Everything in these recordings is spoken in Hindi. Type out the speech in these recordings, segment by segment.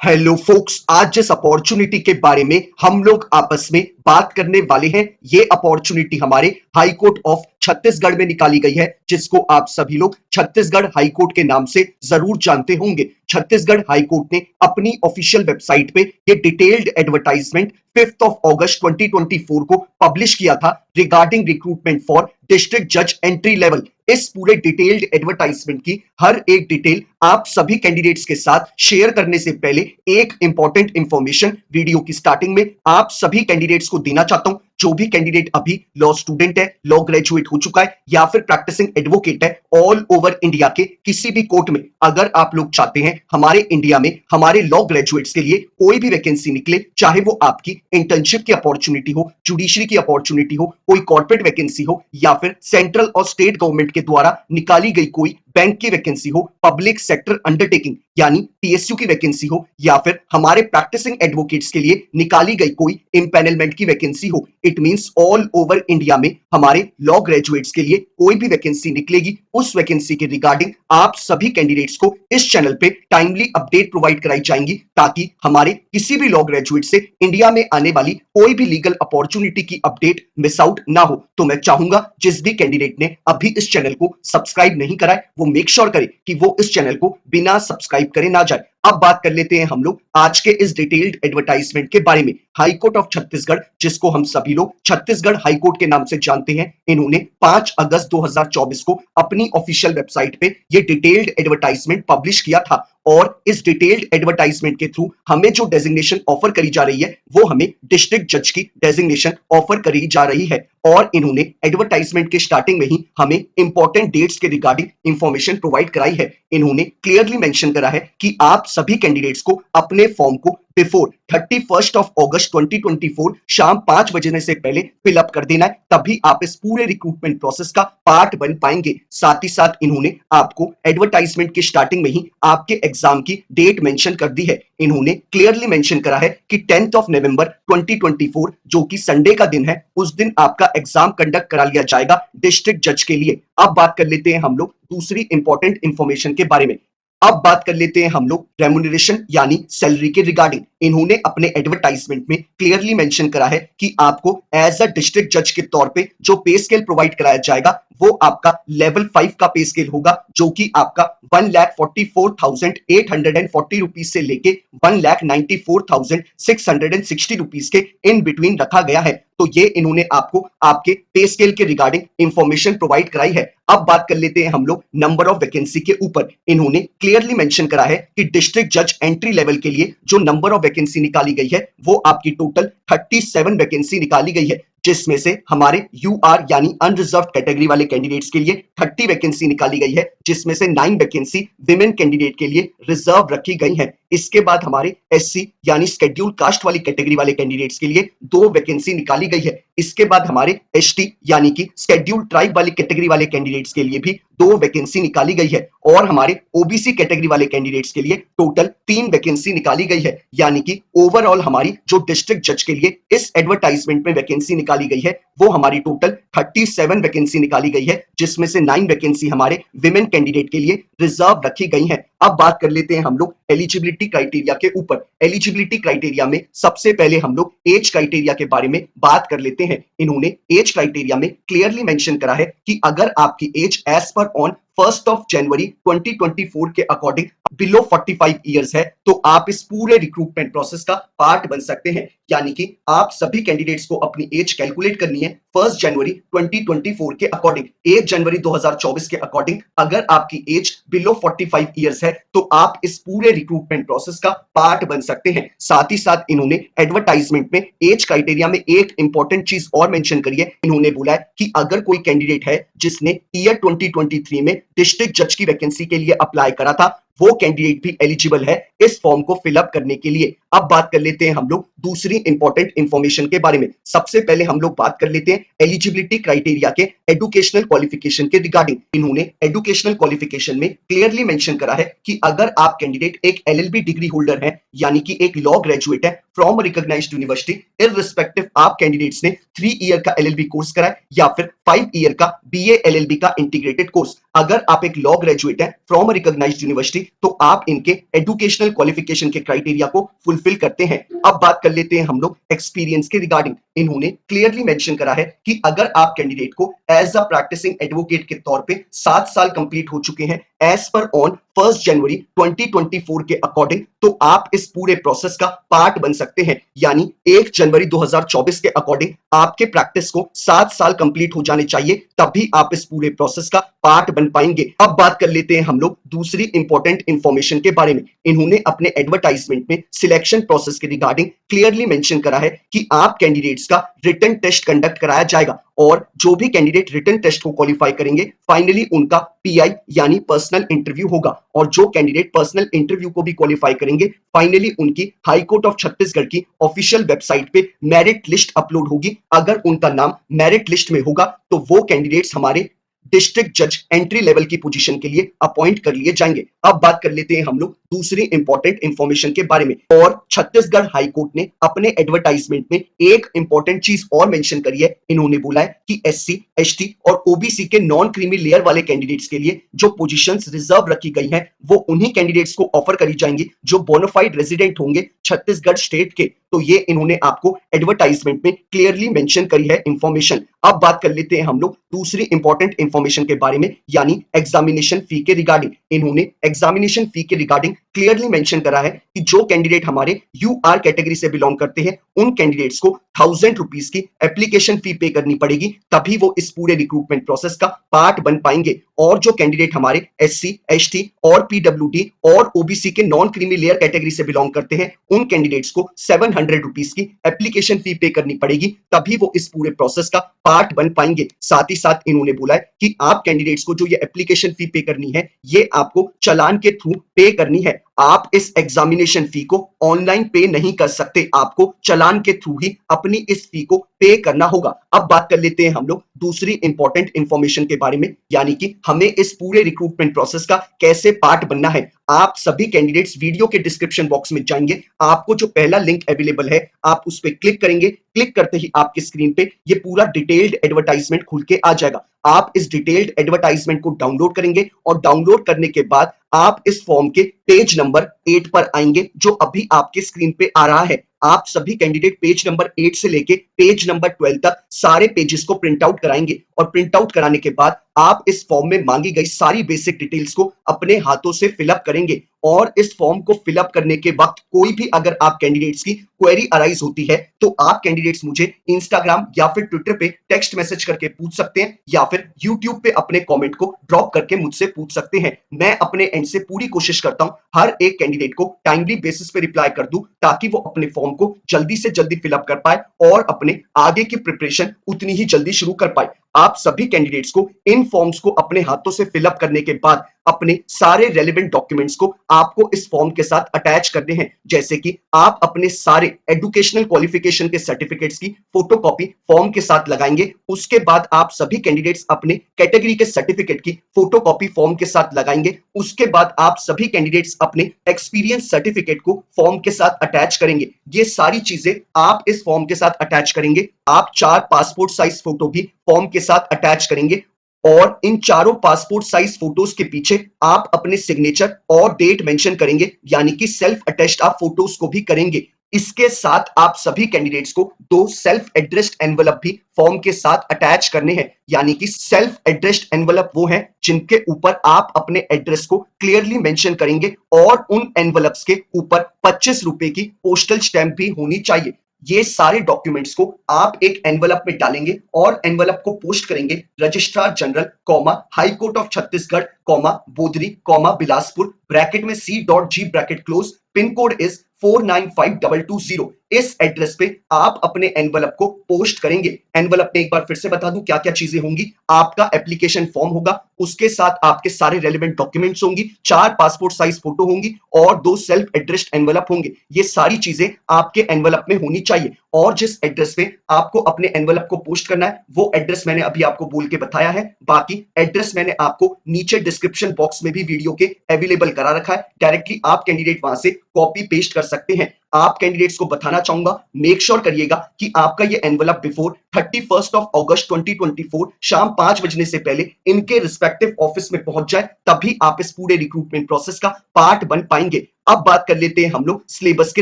हेलो फोक्स, आज जिस अपॉर्चुनिटी के बारे में हम लोग आपस में बात करने वाले हैं, ये अपॉर्चुनिटी हमारे हाई कोर्ट ऑफ छत्तीसगढ़ में निकाली गई है, जिसको आप सभी लोग छत्तीसगढ़ हाई कोर्ट के नाम से जरूर जानते होंगे। छत्तीसगढ़ हाई कोर्ट ने अपनी ऑफिशियल वेबसाइट पे ये डिटेल्ड एडवर्टाइजमेंट 5th ऑफ अगस्त 2024 को पब्लिश किया था रिगार्डिंग रिक्रूटमेंट फॉर डिस्ट्रिक्ट जज एंट्री लेवल। इस पूरे डिटेल्ड एडवर्टाइजमेंट की हर एक डिटेल आप सभी कैंडिडेट्स के साथ शेयर करने से पहले एक इंपॉर्टेंट इंफॉर्मेशन वीडियो की स्टार्टिंग में आप सभी कैंडिडेट्स को देना चाहता हूं। जो भी कैंडिडेट अभी लॉ स्टूडेंट है, लॉ ग्रेजुएट हो चुका है या फिर प्रैक्टिसिंग एडवोकेट है, ऑल ओवर इंडिया के किसी भी कोर्ट में अगर आप लोग चाहते हैं हमारे इंडिया में हमारे लॉ ग्रेजुएट्स के लिए कोई भी वैकेंसी निकले, चाहे वो आपकी इंटर्नशिप की अपॉर्चुनिटी हो, जुडिशरी की अपॉर्चुनिटी हो, कोई कॉर्पोरेट वैकेंसी हो या फिर सेंट्रल और स्टेट गवर्नमेंट के द्वारा निकाली गई कोई बैंक की वैकेंसी हो, पब्लिक सेक्टर अंडरटेकिंग यानी पीएसयू की वैकेंसी हो या फिर हमारे प्रैक्टिसिंग एडवोकेट्स के लिए निकाली गई कोई इंपैनलमेंट की वैकेंसी हो, it means all over India में हमारे लॉ ग्रेजुएट्स के लिए कोई भी वैकेंसी निकलेगी, उस वैकेंसी के रिगार्डिंग आप सभी कैंडिडेट्स को इस चैनल पे टाइमली अपडेट प्रोवाइड कराई जाएंगी, ताकि हमारे किसी भी लॉ ग्रेजुएट से इंडिया में आने वाली कोई भी लीगल अपॉर्चुनिटी की अपडेट मिस आउट ना हो। तो मैं चाहूंगा जिस भी कैंडिडेट ने अभी इस चैनल को सब्सक्राइब नहीं करा है वो मेक श्योर करे कि वो इस चैनल को बिना सब्सक्राइब करे ना जाए। अब बात कर लेते हैं हम लोग आज के इस डिटेल्ड एडवर्टाइजमेंट के बारे में। हाई कोर्ट ऑफ छत्तीसगढ़, जिसको हम सभी लोग छत्तीसगढ़ हाई कोर्ट के नाम से जानते हैं, इन्होंने 5 अगस्त 2024 को अपनी ऑफिशियल वेबसाइट पे ये डिटेल्ड एडवर्टाइजमेंट पब्लिश किया था। और इस डिटेल्ड एडवर्टाइजमेंट के थ्रू हमें जो डेजिग्नेशन ऑफर करी जा रही है वो हमें डिस्ट्रिक्ट जज की डेजिग्नेशन ऑफर करी जा रही है। और इन्होंने एडवर्टाइजमेंट के स्टार्टिंग में ही हमें इंपॉर्टेंट डेट्स के रिगार्डिंग इंफॉर्मेशन प्रोवाइड कराई है। इन्होंने क्लियरली मेंशन करा है कि आप सभी कैंडिडेट्स को अपने फॉर्म को बिफोर 31st ऑफ अगस्त 2024 शाम 5 बजे से पहले फिलअप कर देना है, तभी आप इस पूरे रिक्रूटमेंट प्रोसेस का पार्ट बन पाएंगे। साथ ही साथ इन्होंने आपको एडवर्टाइजमेंट के स्टार्टिंग में ही आपके एग्जाम की डेट मेंशन कर दी है। इन्होंने क्लियरली मेंशन करा है कि 10th ऑफ नवंबर 2024 जो कि संडे का दिन है, उस दिन आपका एग्जाम कंडक्ट करा लिया जाएगा डिस्ट्रिक्ट जज के लिए। अब बात कर लेते हैं हम लोग दूसरी इंपॉर्टेंट इंफॉर्मेशन के बारे में। अब बात कर लेते हैं हम लोग रेम्यूनरेशन यानी सैलरी के रिगार्डिंग। इन्होंने अपने एडवर्टाइजमेंट में क्लियरली मेंशन करा है कि आपको एज अ डिस्ट्रिक्ट जज के तौर पे जो पे स्केल प्रोवाइड कराया जाएगा वो आपका लेवल 5 का पे स्केल होगा, जो कि आपका 1,44,840 रुपीज से लेके 1,94,660 रुपीज के इन बिटवीन रखा गया है। तो ये इन्होंने आपको आपके पे स्केल के रिगार्डिंग इंफॉर्मेशन प्रोवाइड कराई है। अब बात कर लेते हैं हम लोग नंबर ऑफ वैकेंसी के ऊपर। इन्होंने क्लियरली मेंशन करा है कि डिस्ट्रिक्ट जज एंट्री लेवल के लिए जो नंबर ऑफ वैकेंसी निकाली गई है वो आपकी टोटल 37 वैकेंसी निकाली गई है, जिसमें से हमारे यूआर यानी अनरिजर्व कैटेगरी वाले कैंडिडेट्स के लिए 30 वैकेंसी निकाली गई है, जिसमें से 9 वैकेंसी विमेन कैंडिडेट के लिए रिजर्व रखी गई है। इसके बाद हमारे एससी यानी शेड्यूल कास्ट वाली कैटेगरी वाले कैंडिडेट्स के लिए 2 वैकेंसी निकाली गई है। इसके बाद हमारे एसटी यानी कि शेड्यूल ट्राइब वाली कैटेगरी वाले कैंडिडेट्स के लिए भी 2 वैकेंसी निकाली गई है। और हमारे ओबीसी कैटेगरी वाले कैंडिडेट्स के लिए टोटल 3 वैकेंसी निकाली गई है। यानी कि ओवरऑल हमारी जो डिस्ट्रिक्ट जज के लिए इस एडवर्टाइजमेंट में वैकेंसी निकाली गई है वो हमारी टोटल 37 वैकेंसी निकाली गई है, जिसमें से 9 वैकेंसी हमारे विमेन कैंडिडेट के लिए रिजर्व रखी गई है। अब बात कर लेते हैं हम लोग एलिजिबिलिटी क्राइटेरिया के ऊपर। एलिजिबिलिटी क्राइटेरिया में सबसे पहले हम लोग एज क्राइटेरिया के बारे में बात कर लेते हैं। इन्होंने एज क्राइटेरिया में क्लियरली मेंशन करा है कि अगर आपकी एज एज पर ऑन 1st ऑफ जनवरी 2024 के अकॉर्डिंग बिलो 45 इयर्स है तो आप इस पूरे रिक्रूटमेंट प्रोसेस का पार्ट बन सकते हैं। यानी कि आप सभी कैंडिडेट्स को अपनी एज कैलकुलेट करनी है 1 जनवरी 2024 के अकॉर्डिंग। 1 जनवरी 2024 के अकॉर्डिंग अगर आपकी एज बिलो 45 इयर्स है तो आप इस पूरे रिक्रूटमेंट प्रोसेस का पार्ट बन सकते हैं। साथ ही साथ इन्होंने एडवर्टाइजमेंट में एज क्राइटेरिया में एक इंपॉर्टेंट चीज और मेंशन करी है। इन्होंने बोला है कि अगर कोई कैंडिडेट है जिसने ईयर 2023 में डिस्ट्रिक्ट जज की वैकेंसी के लिए अप्लाई करा था, वो कैंडिडेट भी एलिजिबल है इस फॉर्म को फिलअप करने के लिए। अब बात कर लेते हैं हम लोग दूसरी इंपॉर्टेंट इंफॉर्मेशन के बारे में। सबसे पहले हम लोग बात कर लेते हैं एलिजिबिलिटी क्राइटेरिया के एजुकेशनल क्वालिफिकेशन के रिगार्डिंग। इन्होंने एजुकेशनल क्वालिफिकेशन में क्लियरली मेंशन करा है कि अगर आप कैंडिडेट एक एलएलबी डिग्री होल्डर है यानी कि एक लॉ ग्रेजुएट है फ्रॉम रिकॉग्नाइज्ड यूनिवर्सिटी, इररिस्पेक्टिव आप कैंडिडेट्स ने 3 ईयर का एलएलबी कोर्स करा है या फिर 5 ईयर का बीए एलएलबी का इंटीग्रेटेड कोर्स, अगर आप एक लॉ ग्रेजुएट हैं फ्रॉम रिकॉग्नाइज्ड यूनिवर्सिटी तो आप इनके एजुकेशनल क्वालिफिकेशन के क्राइटेरिया को फुलफिल करते हैं। अब बात कर लेते हैं हम लोग एक्सपीरियंस के रिगार्डिंग। इन्होंने क्लियरली मेंशन करा है कि अगर आप कैंडिडेट को एज अ प्रैक्टिसिंग एडवोकेट के तौर पे 7 साल कंप्लीट हो चुके हैं एज पर ऑन 1 जनवरी 2024 के अकॉर्डिंग, तो आप इस पूरे प्रोसेस का पार्ट बन सकते हैं। यानी 1 जनवरी 2024 के अकॉर्डिंग आपके प्रैक्टिस को 7 साल कंप्लीट हो जाने चाहिए, तभी आप इस पूरे प्रोसेस का पार्ट बन पाएंगे। अब बात कर लेते हैं हम लोग दूसरी इंपॉर्टेंट इंफॉर्मेशन के बारे में। इन्होंने अपने एडवर्टाइजमेंट में सिलेक्शन प्रोसेस के रिगार्डिंग क्लियरली मेंशन करा है कि आप कैंडिडेट्स का रिटन टेस्ट कंडक्ट कराया जाएगा और जो भी कैंडिडेट रिटन टेस्ट को क्वालिफाई करेंगे फाइनली उनका पीआई यानी पर्सनल इंटरव्यू होगा, और जो कैंडिडेट पर्सनल इंटरव्यू को भी क्वालिफाई करेंगे फाइनली उनकी हाई कोर्ट ऑफ छत्तीसगढ़ की ऑफिशियल वेबसाइट पे मेरिट लिस्ट अपलोड होगी। अगर उनका नाम मेरिट लिस्ट में होगा तो वो कैंडिडेट्स हमारे डिस्ट्रिक्ट जज एंट्री लेवल की पोजीशन के लिए अपॉइंट कर लिए जाएंगे। अब बात कर लेते हैं हम लोग दूसरी इंपॉर्टेंट इंफॉर्मेशन के बारे में। और छत्तीसगढ़ हाई कोर्ट ने अपने एडवर्टाइजमेंट में एक इंपॉर्टेंट चीज और मेंशन करी है। इन्होंने बोला है कि एससी, एसटी और ओबीसी के नॉन क्रीमी लेयर वाले कैंडिडेट्स के लिए जो पोजीशंस रिजर्व रखी गई हैं वो उन्हीं कैंडिडेट्स को ऑफर करी जाएंगी जो बोनाफाइड रेजिडेंट होंगे छत्तीसगढ़ स्टेट के। तो ये इन्होंने आपको एडवर्टाइजमेंट में क्लियरली मेंशन करी है इंफॉर्मेशन। अब बात कर लेते हैं हम लोग दूसरी इंपॉर्टेंट इंफॉर्मेशन के बारे में, यानी एग्जामिनेशन फी के रिगार्डिंग। इन्होंने एग्जामिनेशन फी के रिगार्डिंग क्लियरली मेंशन करा है कि जो कैंडिडेट हमारे यूआर कैटेगरी से बिलोंग करते हैं उन कैंडिडेट्स को 1000 रुपीज की एप्लीकेशन फी पे करनी पड़ेगी, तभी वो इस पूरे रिक्रूटमेंट प्रोसेस का पार्ट बन पाएंगे। और जो कैंडिडेट हमारे एससी, एसटी और पीडब्ल्यूडी और ओबीसी के नॉन क्रीमी लेयर कैटेगरी से बिलोंग करते हैं उन कैंडिडेट्स को 700 रुपीज की एप्लीकेशन फी पे करनी पड़ेगी, तभी वो इस पूरे प्रोसेस का पार्ट बन पाएंगे। साथ ही साथ इन्होंने बोला है कि आप कैंडिडेट्स को जो ये एप्लीकेशन फी पे करनी है ये आपको चालान के थ्रू पे करनी है। आप इस एग्जामिनेशन फी को ऑनलाइन पे नहीं कर सकते, आपको चालान के थ्रू ही अपनी इस फी को पे करना होगा। अब बात कर लेते हैं हम लोग दूसरी इंपॉर्टेंट इंफॉर्मेशन के बारे में, यानी कि हमें इस पूरे रिक्रूटमेंट प्रोसेस का कैसे पार्ट बनना है। आप सभी कैंडिडेट्स वीडियो के डिस्क्रिप्शन बॉक्स में जाएंगे, आपको जो पहला लिंक अवेलेबल है आप उस पर क्लिक करेंगे। क्लिक करते ही आपकी स्क्रीन पे ये पूरा डिटेल्ड एडवर्टाइजमेंट खुल के आ जाएगा। आप इस डिटेल्ड एडवर्टाइजमेंट को डाउनलोड करेंगे और डाउनलोड करने के बाद आप इस फॉर्म के पेज नंबर 8 पर आएंगे जो अभी आपके स्क्रीन पे आ रहा है। आप सभी कैंडिडेट पेज नंबर 8 से लेके पेज नंबर 12 तक सारे पेजेस को प्रिंट आउट कराएंगे और प्रिंट आउट कराने के बाद आप इस फॉर्म में मांगी गई सारी बेसिक डिटेल्स को अपने हाथों से फिलअप करेंगे। और इस फॉर्म को फिलअप करने के वक्त कोई भी अगर आप कैंडिडेट्स की क्वेरी अराइज होती है तो आप कैंडिडेट्स मुझे इंस्टाग्राम या फिर ट्विटर पे टेक्स्ट मैसेज करके पूछ सकते हैं या फिर यूट्यूब पे अपने कमेंट को ड्रॉप करके मुझसे पूछ सकते हैं। मैं अपने एंड से पूरी कोशिश करता हूं हर एक कैंडिडेट को टाइमली बेसिस पे रिप्लाई कर दूं ताकि वो अपने फॉर्म को जल्दी से जल्दी फिलअप कर पाए और अपने आगे की प्रिपरेशन उतनी ही जल्दी शुरू कर पाए। आप सभी कैंडिडेट्स को इन फॉर्म्स को अपने हाथों से फिलअप करने के बाद अपने सारे रेलेवेंट डॉक्यूमेंट्स को आपको इस फॉर्म के साथ अटैच करने हैं, जैसे कि आप अपने सारे एजुकेशनल क्वालिफिकेशन के सर्टिफिकेट्स की फोटोकॉपी फॉर्म के साथ लगाएंगे। उसके बाद आप सभी कैंडिडेट्स अपने कैटेगरी के सर्टिफिकेट की फोटोकॉपी फॉर्म के साथ लगाएंगे। उसके बाद आप सभी कैंडिडेट्स अपने एक्सपीरियंस सर्टिफिकेट को फॉर्म के साथ अटैच करेंगे। ये सारी चीजें आप इस फॉर्म के साथ अटैच करेंगे। आप 4 पासपोर्ट साइज फोटो भी फॉर्म के साथ अटैच करेंगे और इन चारों पासपोर्ट साइज फोटोज के पीछे आप अपने सिग्नेचर और डेट मेंशन करेंगे, यानी कि सेल्फ अटेस्ट आप फोटोज को भी करेंगे। इसके साथ आप सभी कैंडिडेट्स को 2 सेल्फ एड्रेस्ड एनवलप भी फॉर्म के साथ अटैच करने हैं, यानी कि सेल्फ एड्रेस्ड एनवलप वो हैं जिनके ऊपर आप अपने एड्रेस को क्लियरली मेंशन करेंगे और उन एनवलप्स के ऊपर 25 रुपए की पोस्टल स्टैंप भी होनी चाहिए। ये सारे डॉक्यूमेंट्स को आप एक एनवलप में डालेंगे और एनवलप को पोस्ट करेंगे registrar general high court of Chhattisgarh Bodri Bilaspur bracket में C.G bracket close, pin code is 495220। इस एड्रेस पे आप अपने एनवलप को पोस्ट करेंगे। एनवलप में एक बार फिर से बता दूं क्या क्या चीजें होंगी। आपका एप्लीकेशन फॉर्म होगा, उसके साथ आपके सारे रेलेवेंट डॉक्यूमेंट्स होंगी, 4 पासपोर्ट साइज फोटो होंगी और 2 सेल्फ एड्रेस्ड एनवलप होंगे। ये सारी चीजें आपके एनवलप में होनी चाहिए और जिस एड्रेस पे आपको अपने एनवलप को पोस्ट करना है वो एड्रेस मैंने अभी आपको बोल के बताया है। बाकी एड्रेस मैंने आपको नीचे डिस्क्रिप्शन बॉक्स में भी वीडियो के अवेलेबल करा रखा है, डायरेक्टली आप कैंडिडेट वहां से कॉपी पेस्ट कर सकते हैं। आप कैंडिडेट्स को बताना चाहूंगा, मेक श्योर करिएगा कि आपका ये एनवलप बिफोर 31st ऑफ अगस्त 2024 शाम 5 बजने से पहले इनके रिस्पेक्टिव ऑफिस में पहुंच जाए, तभी आप इस पूरे रिक्रूटमेंट प्रोसेस का पार्ट बन पाएंगे। अब बात कर लेते हैं हम लोग सिलेबस के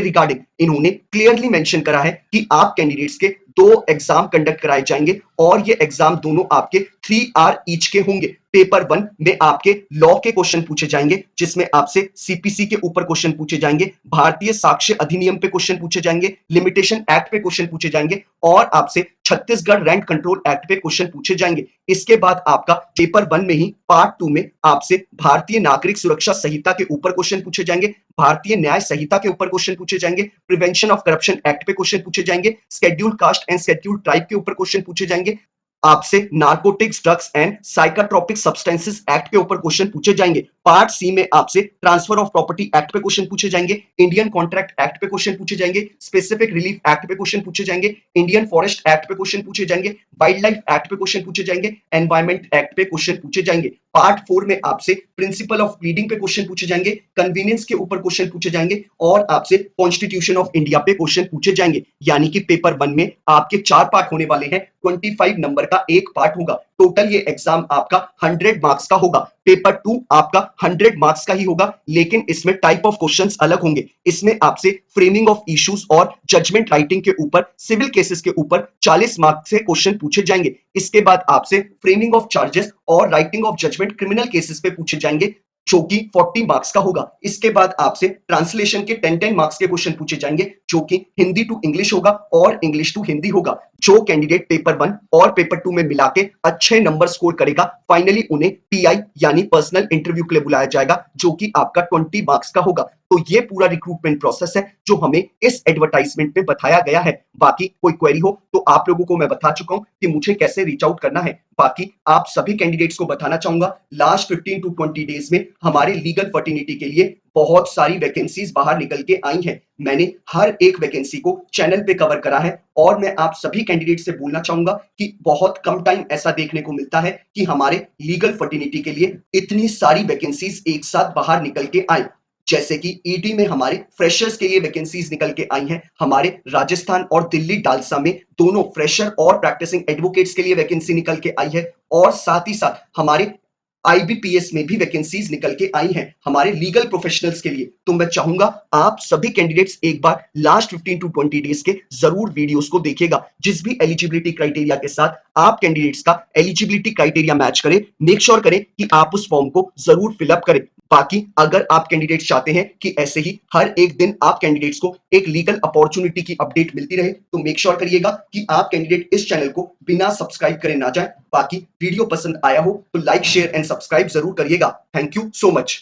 रिगार्डिंग। इन्होंने क्लियरली मेंशन करा है कि आप कैंडिडेट्स के 2 एग्जाम कंडक्ट कराए जाएंगे और ये एग्जाम दोनों आपके 3 आवर ईच के होंगे। पेपर 1 में आपके लॉ के क्वेश्चन पूछे जाएंगे, जिसमें आपसे सीपीसी के ऊपर क्वेश्चन पूछे जाएंगे, भारतीय साक्ष्य अधिनियम पे क्वेश्चन पूछे जाएंगे, लिमिटेशन एक्ट पे क्वेश्चन पूछे जाएंगे और आपसे छत्तीसगढ़ रेंट कंट्रोल एक्ट पे क्वेश्चन पूछे जाएंगे। इसके बाद आपका पेपर 1 में ही पार्ट 2 में आपसे भारतीय नागरिक सुरक्षा संहिता के ऊपर क्वेश्चन पूछे जाएंगे, भारतीय न्याय संहिता के ऊपर क्वेश्चन पूछे जाएंगे, प्रिवेंशन ऑफ करप्शन एक्ट पे क्वेश्चन पूछे जाएंगे, scheduled caste and scheduled tribe के ऊपर क्वेश्चन पूछे जाएंगे, आपसे narcotics drugs and psychotropic substances act के ऊपर क्वेश्चन पूछे जाएंगे। पार्ट सी में आपसे ट्रांसफर ऑफ प्रॉपर्टी एक्ट पे क्वेश्चन पूछे जाएंगे, इंडियन कॉन्ट्रैक्ट एक्ट पे क्वेश्चन पूछे जाएंगे, स्पेसिफिक रिलीफ एक्ट पे क्वेश्चन पूछे जाएंगे, इंडियन फॉरेस्ट एक्ट पे क्वेश्चन पूछे जाएंगे, वाइल्ड लाइफ एक्ट पे क्वेश्चन पूछे जाएंगे, एनवायरमेंट एक्ट पे क्वेश्चन पूछे जाएंगे। पार्ट 4 में आपसे प्रिंसिपल ऑफ प्लीडिंग पे क्वेश्चन पूछे जाएंगे, कन्वीनियंस के ऊपर क्वेश्चन पूछे जाएंगे और आपसे कॉन्स्टिट्यूशन ऑफ इंडिया पे क्वेश्चन पूछे जाएंगे। यानी कि पेपर 1 में आपके 4 पार्ट होने वाले हैं, 25 नंबर का एक पार्ट होगा। टोटल ये एग्जाम आपका 100 मार्क्स का होगा। पेपर 2 आपका 100 मार्क्स का ही होगा, लेकिन इसमें टाइप ऑफ क्वेश्चंस अलग होंगे। इसमें आपसे फ्रेमिंग ऑफ इश्यूज और जजमेंट राइटिंग के ऊपर, सिविल केसेस के ऊपर 40 मार्क्स से क्वेश्चन पूछे जाएंगे। इसके बाद आपसे फ्रेमिंग ऑफ चार्जेस और writing of judgement criminal cases पे पूछे जाएंगे, जो कि 40 मार्क्स का होगा। इसके बाद आपसे ट्रांसलेशन के 10 मार्क्स के क्वेश्चन पूछे जाएंगे, जो कि हिंदी टू इंग्लिश होगा और इंग्लिश टू हिंदी होगा। जो कैंडिडेट पेपर 1 और पेपर 2 में मिला के अच्छे नंबर स्कोर करेगा, फाइनली उन्हें पीआई यानी पर्सनल इंटरव्यू के लिए बुलाया जाएगा, जो कि आपका 20 मार्क्स का होगा। तो ये पूरा रिक्रूटमेंट प्रोसेस है जो हमें इस एडवर्टाइजमेंट में बताया गया है। बाकी कोई क्वेरी हो तो आप लोगों को मैं बता चुका हूं कि मुझे कैसे रीच आउट करना है। बाकी आप सभी कैंडिडेट्स को बताना चाहूंगा, लास्ट 15 टू 20 डेज में हमारे लीगल फर्टिनिटी के लिए बहुत सारी वैकेंसीज बाहर निकल के आई हैं। मैंने हर एक वैकेंसी को चैनल पे कवर करा है और मैं आप सभी कैंडिडेट से बोलना चाहूंगा कि बहुत कम टाइम ऐसा देखने को मिलता है कि हमारे लीगल फर्टिनिटी के लिए इतनी सारी वैकेंसीज एक साथ बाहर निकल के आए। जैसे कि ईडी में हमारे फ्रेशर्स के लिए वैकेंसीज निकल के आई हैं, हमारे राजस्थान और दिल्ली डालसा में दोनों फ्रेशर और प्रैक्टिसिंग एडवोकेट्स के लिए वैकेंसी निकल के आई है और साथ ही साथ हमारे आईबीपीएस में भी वैकेंसीज निकल के आई हैं हमारे लीगल प्रोफेशनल्स के लिए। तो मैं चाहूंगा आप सभी कैंडिडेट्स एक बार लास्ट 15 टू 20 डेज के जरूर वीडियोस को देखिएगा। जिस भी एलिजिबिलिटी क्राइटेरिया के साथ आप कैंडिडेट्स का एलिजिबिलिटी क्राइटेरिया मैच करें, मेक श्योर करें कि आप उस फॉर्म को जरूर फिलअप करें। बाकी अगर आप कैंडिडेट्स चाहते हैं कि ऐसे ही हर एक दिन आप कैंडिडेट्स को एक लीगल अपॉर्चुनिटी की अपडेट मिलती रहे, तो मेक श्योर करिएगा कि आप कैंडिडेट इस चैनल को बिना सब्सक्राइब करे ना जाए। बाकी वीडियो पसंद आया हो तो लाइक शेयर एंड सब्सक्राइब जरूर करिएगा। Thank you so much.